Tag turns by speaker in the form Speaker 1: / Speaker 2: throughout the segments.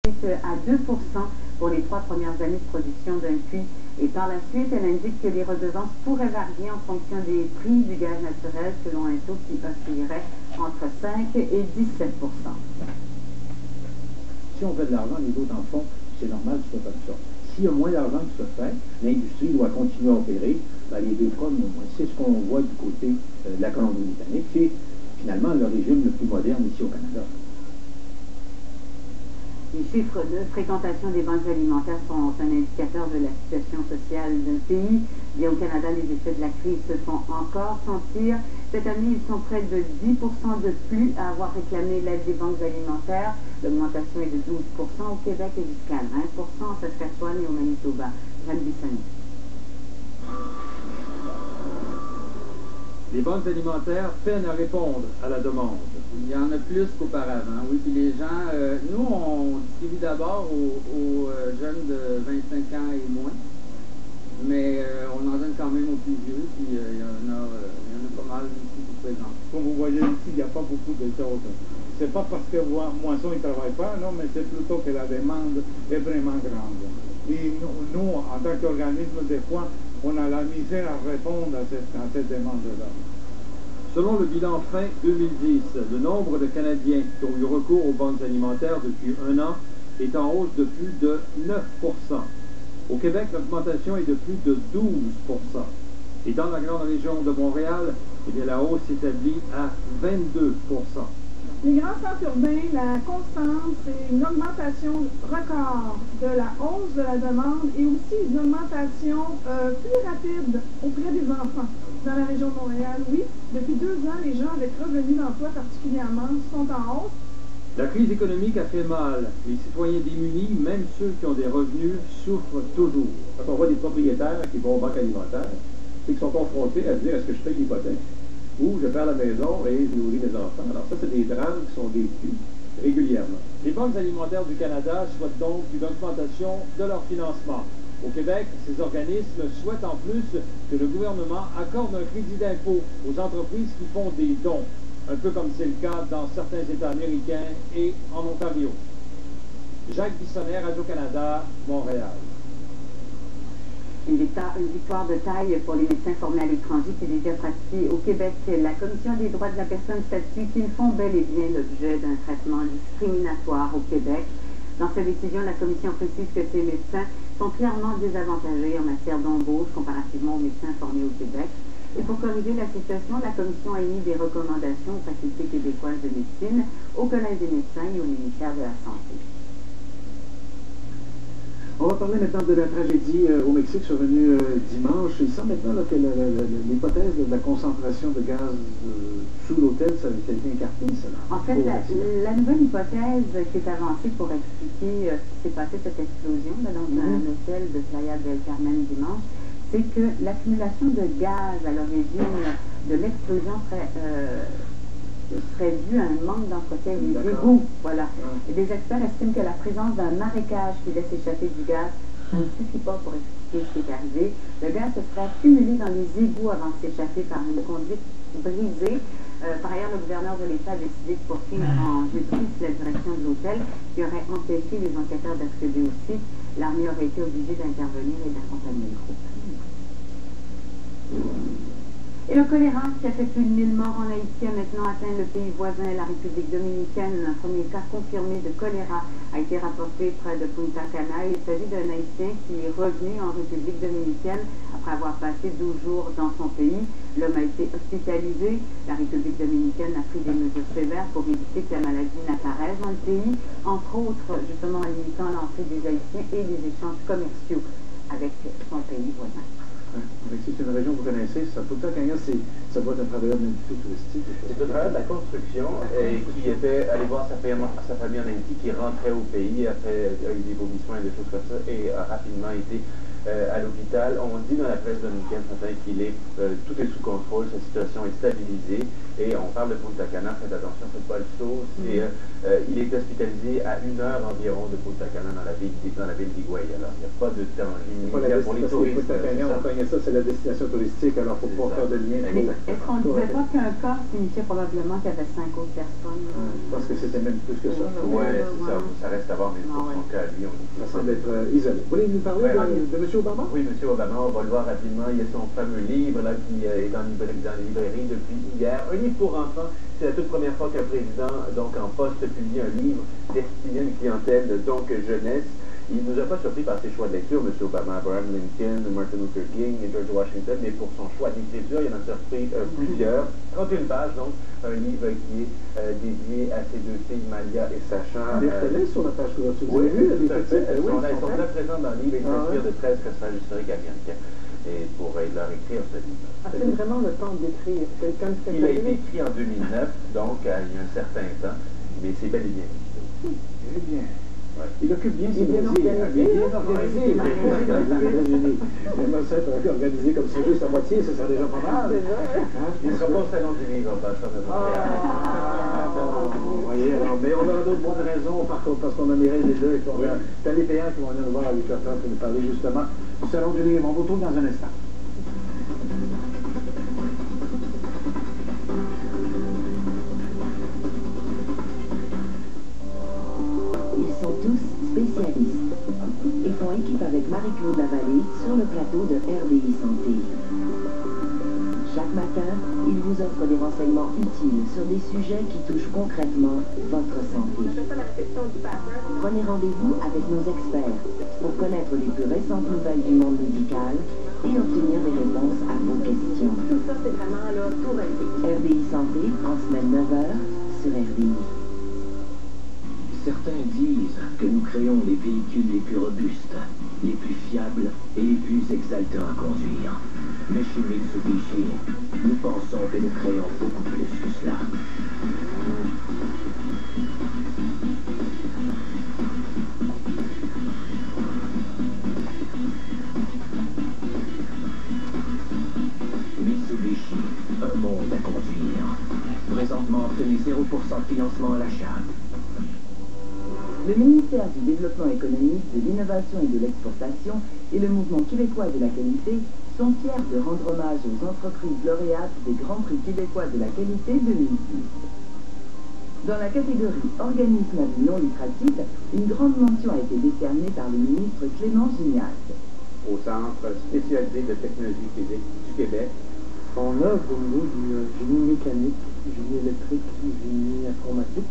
Speaker 1: à 2% pour les 3 premières années de production d'un puits. Et par la suite, elle indique que les redevances pourraient varier en fonction des prix du gaz naturel selon un taux qui oscillerait entre 5 et 17%.
Speaker 2: Si on fait de l'argent, les autres en font, c'est normal que ce soit comme ça. S'il y a moins d'argent qui se fait, l'industrie doit continuer à opérer. Ben, les deux cas, c'est ce qu'on voit du côté de la Colombie-Britannique, qui est finalement le régime le plus moderne ici au Canada.
Speaker 1: Les chiffres de fréquentation des banques alimentaires sont un indicateur de la situation sociale d'un pays. Bien au Canada, les effets de la crise se font encore sentir. Cette année, ils sont près de 10% de plus à avoir réclamé l'aide des banques alimentaires. L'augmentation est de 12% au Québec et jusqu'à 20% en Saskatchewan et au Manitoba. Jeanne Bissonnette.
Speaker 3: Les banques alimentaires peinent à répondre à la demande.
Speaker 4: Il y en a plus qu'auparavant, oui. Puis les gens, nous, on distribue d'abord aux jeunes de 25 ans et moins, mais on en donne quand même aux plus vieux, puis il y en a pas mal ici qui se présentent.
Speaker 5: Comme vous voyez ici, il n'y a pas beaucoup de choses. C'est pas parce que Moisson ne travaille pas, non, mais c'est plutôt que la demande est vraiment grande. Et nous en tant qu'organisme, des fois, on a la misère à répondre à cette demande-là.
Speaker 3: Selon le bilan fin 2010, le nombre de Canadiens qui ont eu recours aux banques alimentaires depuis un an est en hausse de plus de 9%. Au Québec, l'augmentation est de plus de 12%. Et dans la grande région de Montréal, eh bien, la hausse s'établit à 22%.
Speaker 6: Les grands centres urbains, la constance, c'est une augmentation record de la hausse de la demande et aussi une augmentation plus rapide auprès des enfants. Dans la région de Montréal, oui, depuis 2 ans, les gens avec revenus d'emploi particulièrement sont en hausse.
Speaker 3: La crise économique a fait mal. Les citoyens démunis, même ceux qui ont des revenus, souffrent toujours.
Speaker 2: Quand on voit des propriétaires qui vont aux banques alimentaires, c'est qu'ils sont confrontés à dire est-ce que je paye l'hypothèque ou je perds la maison et je nourris mes enfants. Alors ça, c'est des drames qui sont vécus régulièrement.
Speaker 3: Les banques alimentaires du Canada souhaitent donc une augmentation de leur financement. Au Québec, ces organismes souhaitent en plus que le gouvernement accorde un crédit d'impôt aux entreprises qui font des dons, un peu comme c'est le cas dans certains États américains et en Ontario. Jacques Bissonnette, Radio-Canada, Montréal.
Speaker 1: Une victoire de taille pour les médecins formés à l'étranger qui déjà pratiquent au Québec. La Commission des droits de la personne statue qu'ils font bel et bien l'objet d'un traitement discriminatoire au Québec. Dans sa décision, la Commission précise que ces médecins sont clairement désavantagés en matière d'embauche comparativement aux médecins formés au Québec. Et pour corriger la situation, la Commission a émis des recommandations aux facultés québécoises de médecine, au Collège des médecins et au ministère de la Santé.
Speaker 2: On va parler maintenant de la tragédie au Mexique survenue dimanche. Il semble maintenant là, que l'hypothèse de la concentration de gaz sous l'hôtel, ça a été écarté, ça.
Speaker 1: En fait, la nouvelle hypothèse qui est avancée pour expliquer ce qui s'est passé, cette explosion là, dans un hôtel de Playa del Carmen dimanche, c'est que l'accumulation de gaz à l'origine de l'explosion serait dû à un manque d'entretien des égouts. Voilà. Et des experts estiment que la présence d'un marécage qui laisse échapper du gaz ne suffit pas pour expliquer ce qui est arrivé. Le gaz se serait accumulé dans les égouts avant de s'échapper par une conduite brisée. Par ailleurs, le gouverneur de l'État a décidé de poursuivre en justice la direction de l'hôtel qui aurait empêché les enquêteurs d'accéder au site. L'armée aurait été obligée d'intervenir et d'accompagner le groupe. Et le choléra, qui a fait plus de 1000 morts en Haïti, a maintenant atteint le pays voisin, la République dominicaine. Un premier cas confirmé de choléra a été rapporté près de Punta Cana. Il s'agit d'un Haïtien qui est revenu en République dominicaine après avoir passé 12 jours dans son pays. L'homme a été hospitalisé. La République dominicaine a pris des mesures sévères pour éviter que la maladie n'apparaisse dans le pays, entre autres justement en limitant l'entrée des Haïtiens et les échanges commerciaux avec son pays voisin.
Speaker 2: C'est une région que vous connaissez, ça Punta Cana, ça doit être un travailleur de l'industrie touristique.
Speaker 7: C'est un travailleur de la construction qui était allé voir sa famille en Haïti, qui rentrait au pays, après a eu des vomissements et des choses comme ça, et a rapidement été à l'hôpital. On dit dans la presse dominicaine ce matin qu'il est tout est sous contrôle, sa situation est stabilisée, Et on parle de Punta Cana, faites attention, faites pas le saut. Il est hospitalisé à 1 heure environ de Punta Cana dans la ville d'Higüey. Alors, il n'y a pas de danger immédiat pour les touristes.
Speaker 2: Punta Cana, on connaît ça, c'est la destination touristique, alors il ne faut pas faire de lien.
Speaker 1: Est-ce qu'on ne disait pas qu'un cas signifiait probablement qu'il y avait 5 autres personnes?
Speaker 2: Je pense que c'était même plus que ça.
Speaker 7: Oui, c'est ça. Ça reste à voir, mais pour son cas, lui, on dit
Speaker 2: ça semble être isolé. Vous voulez nous parler de M. Obama?
Speaker 7: Oui, M. Obama, on va le voir rapidement. Il y a son fameux livre là, qui est dans les librairies depuis hier. Un livre pour enfants. C'est la toute première fois qu'un président, donc en poste, publie un livre destiné à une clientèle, donc jeunesse. Il ne nous a pas surpris par ses choix de lecture, M. Obama, Abraham Lincoln, Martin Luther King et George Washington, mais pour son choix d'écriture, il en a surpris plusieurs. 31 pages, donc, un livre qui est dédié à ses deux filles, Malia et Sacha.
Speaker 2: Les télés sur la page couverture.
Speaker 7: Oui, tout à fait. Elles sont là présentes dans le livre et s'inspirent de 13 personnages historiques américains. Et pour leur écrire ce livre.
Speaker 8: C'est vraiment le temps d'écrire.
Speaker 7: Il a été écrit en 2009, donc il y a un certain temps, mais c'est bel et bien écrit.
Speaker 2: Eh bien.
Speaker 7: Ouais.
Speaker 2: Il occupe bien ses
Speaker 8: bien organisé.
Speaker 2: Bien organisé. J'aimerais ça être organisé comme ça, juste à moitié, ça serait déjà pas mal.
Speaker 7: Il ne sera pas au salon du livre, en passant de
Speaker 2: vous voyez, alors, mais on aura d'autres bonnes raisons, par contre, parce qu'on a miré les deux et qu'on a t'as les payants qui vont venir nous voir à 8h30 pour nous parler justement du salon du livre. On vous retrouve dans un instant.
Speaker 9: Ils sont tous spécialistes et font équipe avec Marie-Claude Lavallée sur le plateau de RDI Santé. Chaque matin, ils vous offrent des renseignements utiles sur des sujets qui touchent concrètement votre santé. Prenez rendez-vous avec nos experts pour connaître les plus récentes nouvelles du monde médical et obtenir des réponses à vos questions.
Speaker 8: Tout ça, c'est vraiment là, tout réglé.
Speaker 9: RDI Santé, en semaine 9h, sur RDI.
Speaker 10: Certains disent que nous créons les véhicules les plus robustes, les plus fiables et les plus exaltants à conduire. Mais chez Mitsubishi, nous pensons que nous créons beaucoup plus que cela. Mitsubishi, un monde à conduire. Présentement, obtenez 0% de financement à l'achat.
Speaker 9: Le ministère du Développement économique, de l'innovation et de l'exportation et le mouvement québécois de la qualité sont fiers de rendre hommage aux entreprises lauréates des Grands Prix québécois de la qualité 2010. Dans la catégorie organisme à but non lucratif, une grande mention a été décernée par le ministre Clément Gignac.
Speaker 2: Au Centre spécialisé de technologie physique du Québec.
Speaker 11: On œuvre au niveau du génie mécanique, du génie électrique, du génie informatique.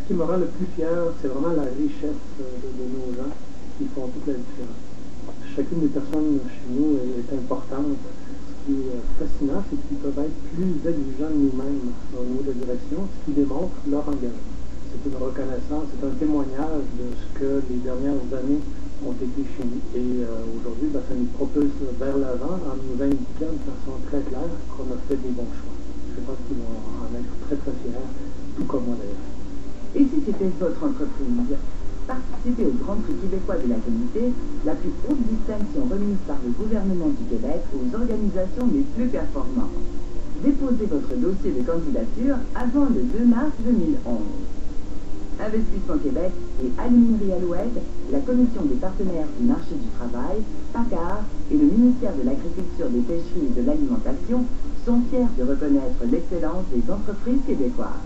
Speaker 11: Ce qui me rend le plus fier, c'est vraiment la richesse de nos gens qui font toute la différence. Chacune des personnes chez nous est importante. Ce qui est fascinant, c'est qu'ils peuvent être plus exigeants de nous-mêmes au niveau de la direction, ce qui démontre leur engagement. C'est une reconnaissance, c'est un témoignage de ce que les dernières années ont été chez nous. Et aujourd'hui, ça nous propulse vers l'avant en nous indiquant de façon très claire qu'on a fait des bons choix. Je pense qu'ils vont en être très très fiers, tout comme moi d'ailleurs.
Speaker 9: Et si c'était votre entreprise? Participez au Grand Prix québécois de la qualité, la plus haute distinction remise par le gouvernement du Québec aux organisations les plus performantes. Déposez votre dossier de candidature avant le 2 mars 2011. Investissement Québec et Aluminerie Alouette, la Commission des partenaires du marché du travail, PACAR et le ministère de l'Agriculture, des Pêcheries et de l'Alimentation sont fiers de reconnaître l'excellence des entreprises québécoises.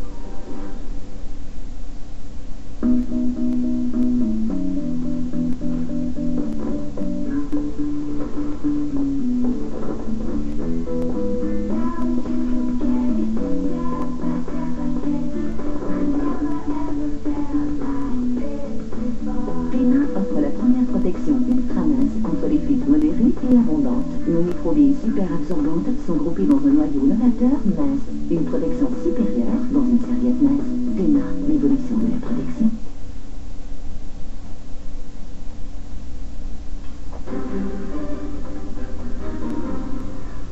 Speaker 9: Nos microbilles super absorbantes sont groupées dans un noyau novateur mince. Une protection supérieure dans une serviette mince. Téna, l'évolution de la protection.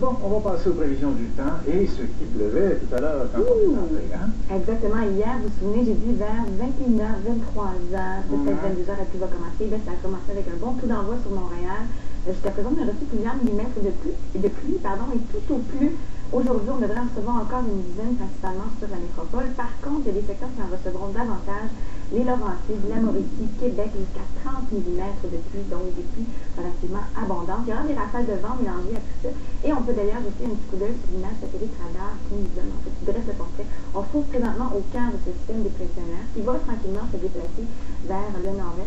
Speaker 2: Bon, on va passer aux prévisions du temps et ce qui pleuvait tout à l'heure quand on est entré, hein?
Speaker 1: Exactement. Hier, vous vous souvenez, j'ai dit vers 21h, 23h, peut-être 22h, la pluie va commencer. Ben, ça a commencé avec un bon coup d'envoi sur Montréal.
Speaker 12: Jusqu'à présent, on a reçu plusieurs millimètres de pluie, et tout au plus, aujourd'hui, on devrait en recevoir encore une dizaine, principalement sur la métropole. Par contre, il y a des secteurs qui en recevront davantage, les Laurentides, la Mauricie, Québec, jusqu'à 30 millimètres de pluie, donc des pluies relativement abondantes. Il y aura des rafales de vent mélangées à tout ça. Et on peut d'ailleurs jeter un petit coup d'œil sur l'image satellite radar qui nous donne, en fait, qui dresse le portrait. On se trouve présentement au cœur de ce système dépressionnaire qui va tranquillement se déplacer vers le nord-est.